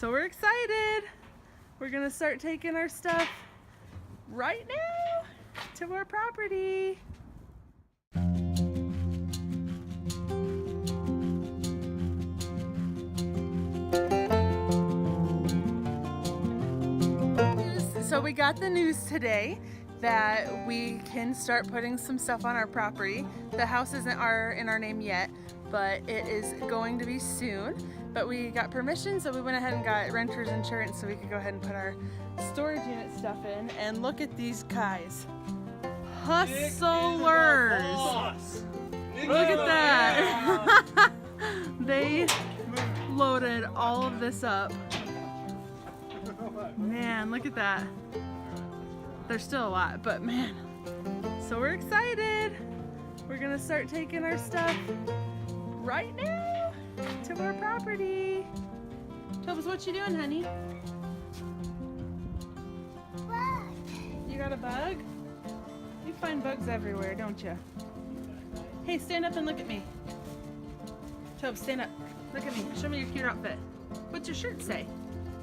So we're excited. We're gonna start taking our stuff right now to our property. So we got the news today that we can start putting some stuff on our property. The house isn't in our name yet, but it is going to be soon. But we got permission, so we went ahead and got renter's insurance so we could go ahead and put our storage unit stuff in. And look at these guys. Hustlers! Look at that! They loaded all of this up. Man, look at that. There's still a lot, but man. So we're excited. We're gonna start taking our stuff right now to our property. Tobus, what you doing, honey? Bug. You got a bug? You find bugs everywhere, don't you? Hey, stand up and look at me. Tobus, stand up. Look at me. Show me your cute outfit. What's your shirt say?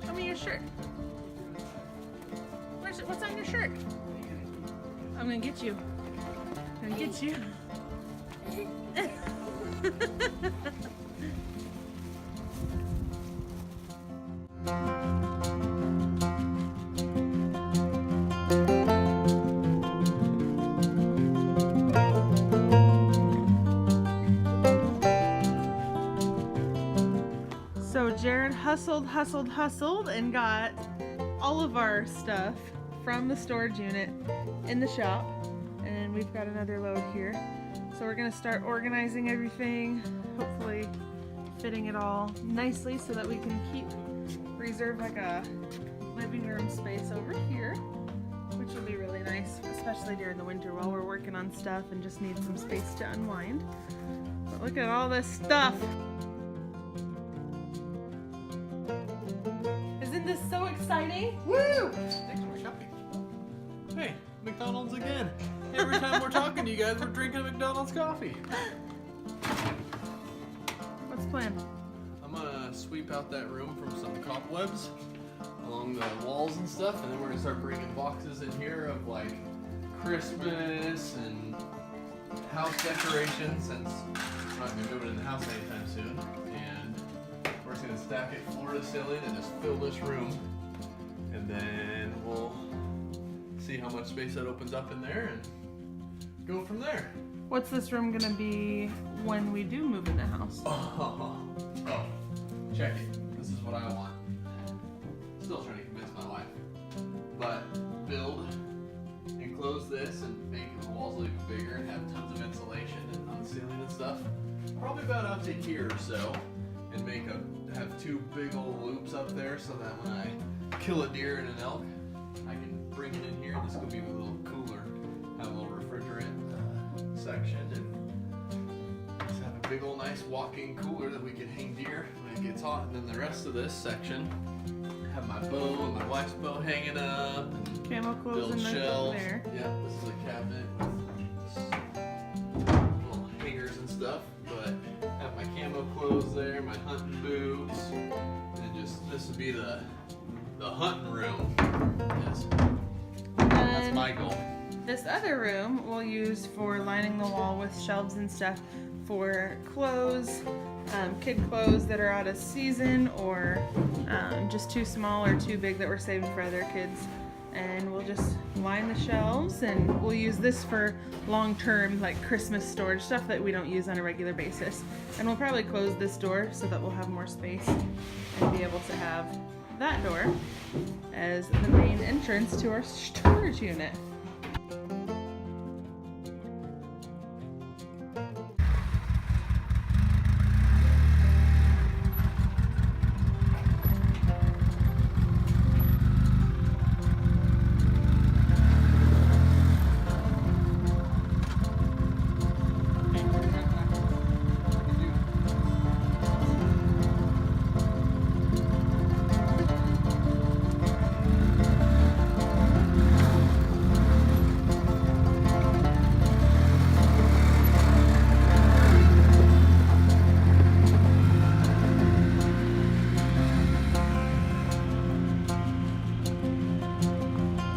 Show me your shirt. What's on your shirt? I'm gonna get you. I'm gonna get you. So Jarrod hustled and got all of our stuff from the storage unit in the shop, and we've got another load here. So we're gonna start organizing everything, hopefully fitting it all nicely so that we can reserve like a living room space over here, which will be really nice, especially during the winter while we're working on stuff and just need some space to unwind. But look at all this stuff. Isn't this so exciting? Woo! Thanks for my coffee. Hey, McDonald's again. Every time we're talking to you guys, we're drinking McDonald's coffee. What's the plan? I'm gonna sweep out that room from some cobwebs along the walls and stuff, and then we're gonna start bringing boxes in here of like Christmas and house decorations, since we're not gonna be moving in the house anytime soon. And we're just gonna stack it floor to ceiling and just fill this room, and then we'll see how much space that opens up in there and go from there. What's this room gonna be when we do move in the house? Oh, check it. This is what I want. Still trying to convince my wife. But build, enclose this, and make the walls look bigger and have tons of insulation and on the ceiling and stuff. Probably about up to here or so, and have two big old loops up there so that when I kill a deer and an elk, I can bring it in here. This will be a little cooler, have a little refrigerant section, and just have a big old nice walk-in cooler that we can hang deer when it gets hot. And then the rest of this section, have my bow and my wife's bow hanging up, and Camo clothes build and shelves. there. Yeah, this is a cabinet with little hangers and stuff. But have my camo clothes there, my hunting boots, and just this would be the hunting room. Yes. That's my goal. This other room we'll use for lining the wall with shelves and stuff for clothes, kid clothes that are out of season or just too small or too big that we're saving for other kids. And we'll just line the shelves, and we'll use this for long-term like Christmas storage stuff that we don't use on a regular basis. And we'll probably close this door so that we'll have more space and be able to have that door as the main entrance to our storage unit.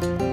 Bye.